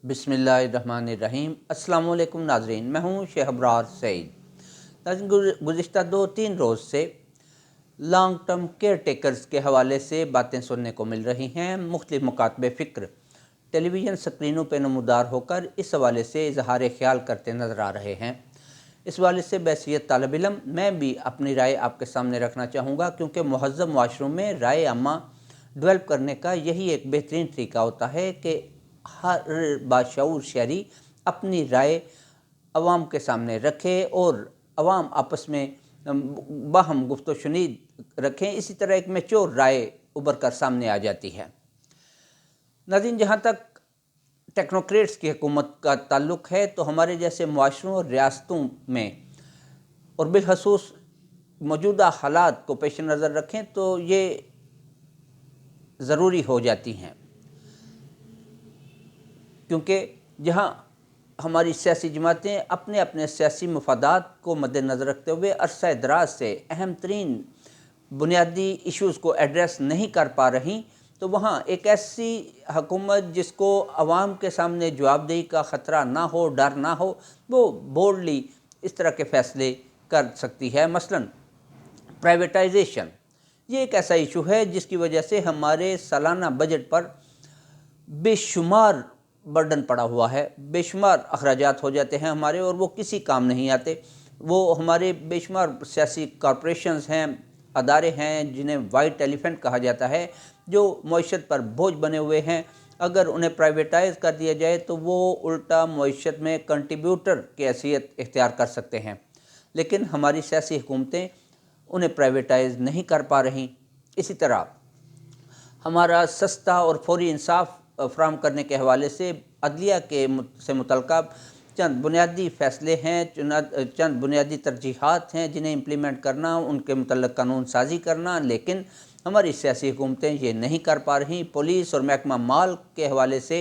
बिस्मिल्लाहिर्रहमानिर्रहीम। अस्सलामु अलैकुम नाज़रीन, मैं हूँ शेख अबरार सईद। नाज़रीन, गुज़िश्ता 2-3 रोज़ से लॉन्ग टर्म केयर टेकर्स के हवाले से बातें सुनने को मिल रही हैं। मुख्तलिफ़ मकातबे फ़िक्र टेलीविज़न स्क्रीनों पर नमूदार होकर इस हवाले से इज़हार ख़याल करते नज़र आ रहे हैं। इस हवाले से बैसियत तालिब इल्म मैं भी अपनी राय आपके सामने रखना चाहूँगा, क्योंकि मुहज़्ज़म माशरों में राय आमा डेवलप करने का यही एक बेहतरीन तरीका होता है कि हर बाशऊर शहरी अपनी राय अवाम के सामने रखे और अवाम आपस में बाहम गुफ्तो शुनीद रखें। इसी तरह एक मैच्योर राय उभर कर सामने आ जाती है। नाज़रीन, जहाँ तक टेक्नोक्रेट्स की हुकूमत का ताल्लुक़ है तो हमारे जैसे मुआशरों और रियासतों में और बिलखसूस मौजूदा हालात को पेश नज़र रखें तो ये ज़रूरी हो जाती हैं, क्योंकि जहाँ हमारी सियासी जमातें अपने अपने सियासी मफादात को मद्देनज़र रखते हुए अरसा दराज से अहम तरीन बुनियादी इश्यूज़ को एड्रेस नहीं कर पा रही, तो वहाँ एक ऐसी हुकूमत जिसको अवाम के सामने जवाबदेही का ख़तरा ना हो, डर ना हो, वो बोल्डली इस तरह के फ़ैसले कर सकती है। मसलन प्राइवेटाइजेशन, ये एक ऐसा इशू है जिसकी वजह से हमारे सालाना बजट पर बेशुमार बर्डन पड़ा हुआ है, बेशुमार अखराजात हो जाते हैं हमारे और वो किसी काम नहीं आते। वो हमारे बेशुमार सियासी कॉरपोरेशंस हैं, अदारे हैं जिन्हें वाइट एलिफेंट कहा जाता है, जो मईशत पर बोझ बने हुए हैं। अगर उन्हें प्राइवेटाइज़ कर दिया जाए तो वो उल्टा मईशत में कंट्रीब्यूटर की हैसियत इख्तियार कर सकते हैं, लेकिन हमारी सियासी हुकूमतें उन्हें प्राइवेटाइज़ नहीं कर पा रहीं। इसी तरह हमारा सस्ता और फौरी इंसाफ फ्राहम करने के हवाले से अदलिया के से मुतल्लिक़ चंद बुनियादी फ़ैसले हैं, चंद बुनियादी तरजीहात हैं जिन्हें इम्प्लीमेंट करना, उनके मुतल्लिक़ कानून साज़ी करना, लेकिन हमारी सियासी हुकूमतें ये नहीं कर पा रहीं। पुलिस और महकमा माल के हवाले से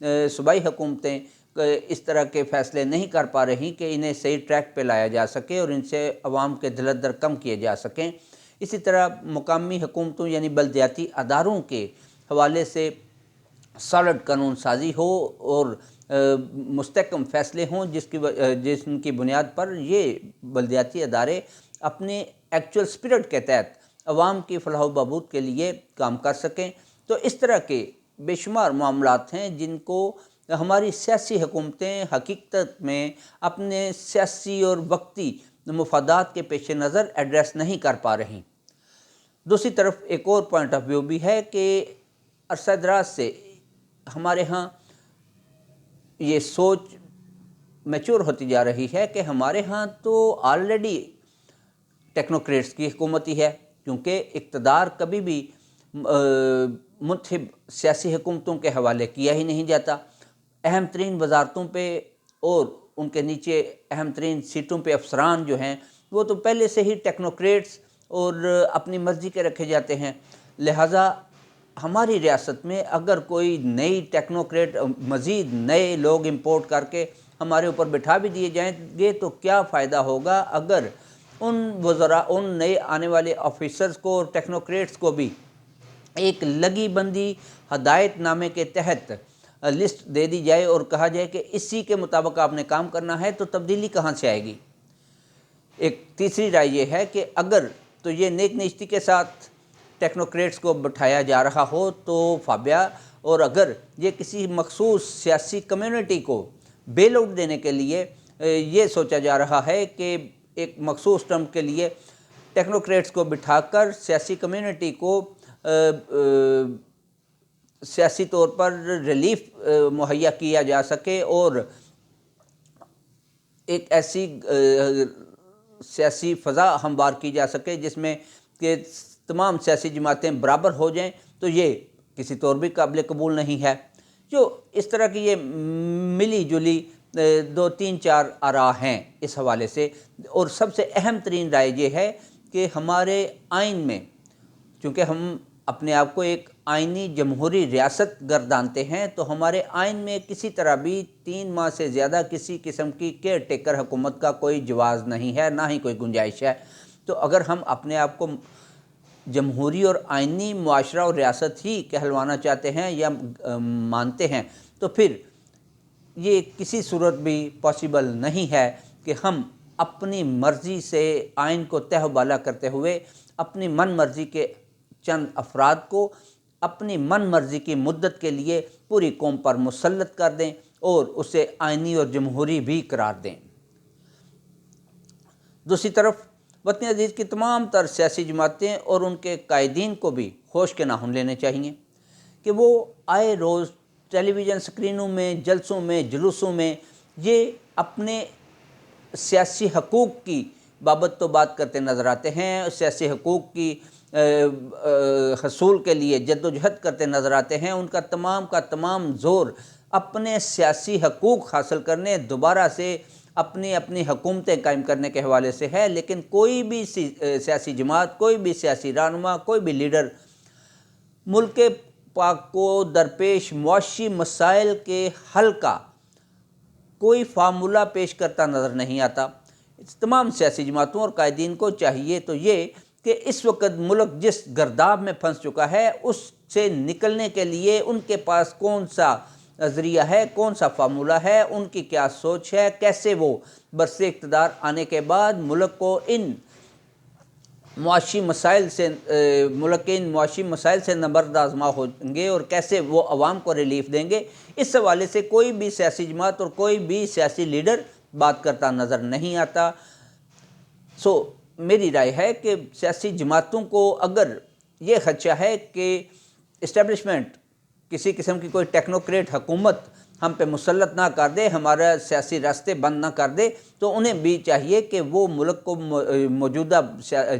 सूबाई हुकूमतें इस तरह के फ़ैसले नहीं कर पा रहीं कि इन्हें सही ट्रैक पे लाया जा सके और इनसे अवाम के दिलदर कम किए जा सकें। इसी तरह मुकामी हुकूमतों यानी बल्दियाती अदारों के हवाले से सॉलिड कानून साज़ी हो और मुस्तहकम फ़ैसले हों जिनकी बुनियाद पर ये बल्दियाती अदारे अपने एक्चुअल स्पिरिट के तहत अवाम की फलाह व बहबूद के लिए काम कर सकें। तो इस तरह के बेशुमार मामलात हैं जिनको हमारी सियासी हुकूमतें हकीकत में अपने सियासी और वक्ती मफादात के पेश नज़र एड्रेस नहीं कर पा रहीं। दूसरी तरफ एक और पॉइंट ऑफ व्यू भी है कि अरसा दराज से हमारे यहाँ ये सोच मैच्योर होती जा रही है कि हमारे यहाँ तो ऑलरेडी टेक्नोक्रेट्स की हुकूमत ही है, क्योंकि इक़्तिदार कभी भी मुतहिब सियासी हुकूमतों के हवाले किया ही नहीं जाता। अहम तरीन वजारतों पे और उनके नीचे अहम तरीन सीटों पे अफसरान जो हैं वो तो पहले से ही टेक्नोक्रेट्स और अपनी मर्ज़ी के रखे जाते हैं। लिहाजा हमारी रियासत में अगर कोई नई टेक्नोक्रेट मज़ीद नए लोग इंपोर्ट करके हमारे ऊपर बिठा भी दिए जाएंगे तो क्या फ़ायदा होगा अगर उन नए आने वाले ऑफिसर्स को और टेक्नोक्रेट्स को भी एक लगी बंदी हदायतनामे के तहत लिस्ट दे दी जाए और कहा जाए कि इसी के मुताबिक आपने काम करना है, तो तब्दीली कहाँ से आएगी। एक तीसरी राय ये है कि अगर तो ये नेक नियति के साथ टेक्नोक्रेट्स को बिठाया जा रहा हो तो फाबिया, और अगर ये किसी मखसूस सियासी कम्युनिटी को बेल आउट देने के लिए ये सोचा जा रहा है कि एक मखसूस टर्म के लिए टेक्नोक्रेट्स को बिठाकर सियासी कम्युनिटी को सियासी तौर पर रिलीफ मुहैया किया जा सके और एक ऐसी सियासी फ़ज़ा हमवार की जा सके जिसमें कि तमाम सियासी जमातें बराबर हो जाएं, तो ये किसी तौर भी काबिल कबूल नहीं है। जो इस तरह की ये मिली जुली 2-3-4 आरा हैं इस हवाले से, और सबसे अहम तरीन राय ये है कि हमारे आइन में, चूँकि हम अपने आप को एक आइनी जमहूरी रियासत गर्दानते हैं, तो हमारे आइन में किसी तरह भी 3 माह से ज़्यादा किसी किस्म की केयर टेकर हुकूमत का कोई जवाज़ नहीं है, ना ही कोई गुंजाइश है। तो अगर हम अपने आप को जमहूरी और आइनी मुआशरा और रियासत ही कहलवाना चाहते हैं या मानते हैं, तो फिर یہ کسی صورت بھی پاسبل نہیں ہے کہ ہم اپنی مرضی سے آئین کو تہ و بالا کرتے ہوئے اپنی من مرضی کے چند افراد کو اپنی من مرضی کی مدت کے لیے پوری قوم پر مسلط کر دیں اور اسے آئینی اور جمہوری بھی قرار دیں۔ دوسری طرف وطن عزیز کی تمام تر سیاسی جماعتیں اور ان کے قائدین کو بھی ہوش کے ناخن لینے چاہیے کہ وہ آئے روز ٹیلی ویژن سکرینوں میں، جلسوں میں، جلوسوں میں یہ اپنے سیاسی حقوق کی بابت تو بات کرتے نظر آتے ہیں، سیاسی حقوق کی حصول کے لیے جد و جہد کرتے نظر آتے ہیں۔ ان کا تمام زور اپنے سیاسی حقوق حاصل کرنے، دوبارہ سے اپنی حکومتیں قائم کرنے کے حوالے سے ہے، لیکن کوئی بھی سیاسی جماعت، کوئی بھی سیاسی رہنما، کوئی بھی لیڈر ملک پاک کو درپیش معاشی مسائل کے حل کا کوئی فارمولہ پیش کرتا نظر نہیں آتا۔ تمام سیاسی جماعتوں اور قائدین کو چاہیے تو یہ کہ اس وقت ملک جس گرداب میں پھنس چکا ہے اس سے نکلنے کے لیے ان کے پاس کون سا ذریعہ ہے، کون سا فارمولہ ہے، ان کی کیا سوچ ہے، کیسے وہ برسر اقتدار آنے کے بعد ملک کو ان معاشی مسائل سے نبرد آزما ہوں گے اور کیسے وہ عوام کو ریلیف دیں گے۔ اس حوالے سے کوئی بھی سیاسی جماعت اور کوئی بھی سیاسی لیڈر بات کرتا نظر نہیں آتا۔ میری رائے ہے کہ سیاسی جماعتوں کو اگر یہ خدشہ ہے کہ اسٹیبلشمنٹ کسی قسم کی کوئی ٹیکنوکریٹ حکومت ہم پہ مسلط نہ کر دے، ہمارا سیاسی راستے بند نہ کر دے، تو انہیں بھی چاہیے کہ وہ ملک کو موجودہ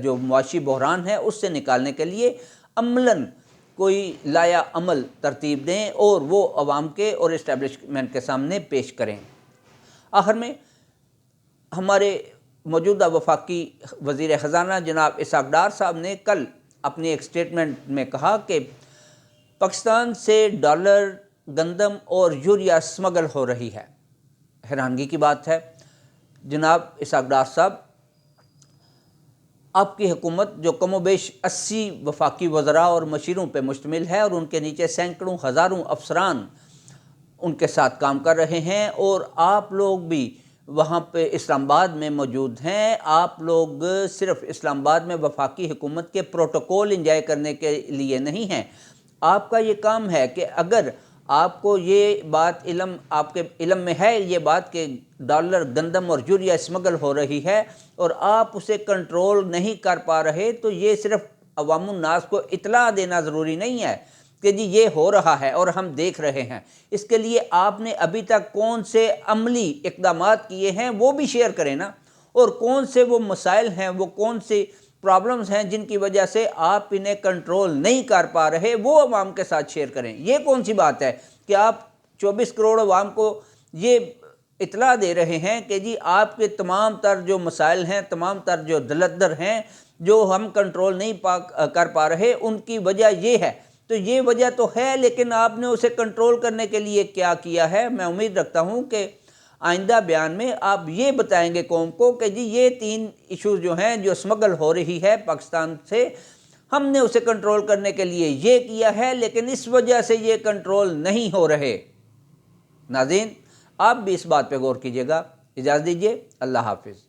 جو معاشی بحران ہے اس سے نکالنے کے لیے عملاً کوئی لایا عمل ترتیب دیں اور وہ عوام کے اور اسٹیبلشمنٹ کے سامنے پیش کریں۔ آخر میں ہمارے موجودہ وفاقی وزیر خزانہ جناب اسحاق ڈار صاحب نے کل اپنی ایک سٹیٹمنٹ میں کہا کہ پاکستان سے ڈالر، گندم اور یوریا سمگل ہو رہی ہے۔ حیرانگی کی بات ہے جناب اسحاق ڈار صاحب، آپ کی حکومت جو کم و بیش 80 وفاقی وزراء اور مشیروں پہ مشتمل ہے اور ان کے نیچے سینکڑوں ہزاروں افسران ان کے ساتھ کام کر رہے ہیں اور آپ لوگ بھی وہاں پہ اسلام آباد میں موجود ہیں، آپ لوگ صرف اسلام آباد میں وفاقی حکومت کے پروٹوکول انجوائے کرنے کے لیے نہیں ہیں۔ آپ کا یہ کام ہے کہ اگر آپ کو یہ بات آپ کے علم میں ہے یہ بات کہ ڈالر، گندم اور یوریا اسمگل ہو رہی ہے اور آپ اسے کنٹرول نہیں کر پا رہے، تو یہ صرف عوام الناس کو اطلاع دینا ضروری نہیں ہے کہ جی یہ ہو رہا ہے اور ہم دیکھ رہے ہیں۔ اس کے لیے آپ نے ابھی تک کون سے عملی اقدامات کیے ہیں وہ بھی شیئر کریں نا، اور کون سے وہ مسائل ہیں، وہ کون سی پرابلمز ہیں جن کی وجہ سے آپ انہیں کنٹرول نہیں کر پا رہے، وہ عوام کے ساتھ شیئر کریں۔ یہ کون سی بات ہے کہ آپ 24 کروڑ عوام کو یہ اطلاع دے رہے ہیں کہ جی آپ کے تمام تر جو مسائل ہیں، تمام تر جو دلدر ہیں جو ہم کنٹرول نہیں کر پا رہے، ان کی وجہ یہ ہے۔ تو یہ وجہ تو ہے، لیکن آپ نے اسے کنٹرول کرنے کے لیے کیا کیا ہے؟ میں امید رکھتا ہوں کہ آئندہ بیان میں آپ یہ بتائیں گے قوم کو کہ جی یہ 3 ایشوز جو ہیں جو اسمگل ہو رہی ہے پاکستان سے، ہم نے اسے کنٹرول کرنے کے لیے یہ کیا ہے، لیکن اس وجہ سے یہ کنٹرول نہیں ہو رہے۔ ناظرین، آپ بھی اس بات پہ غور کیجیے گا۔ اجازت دیجیے، اللہ حافظ۔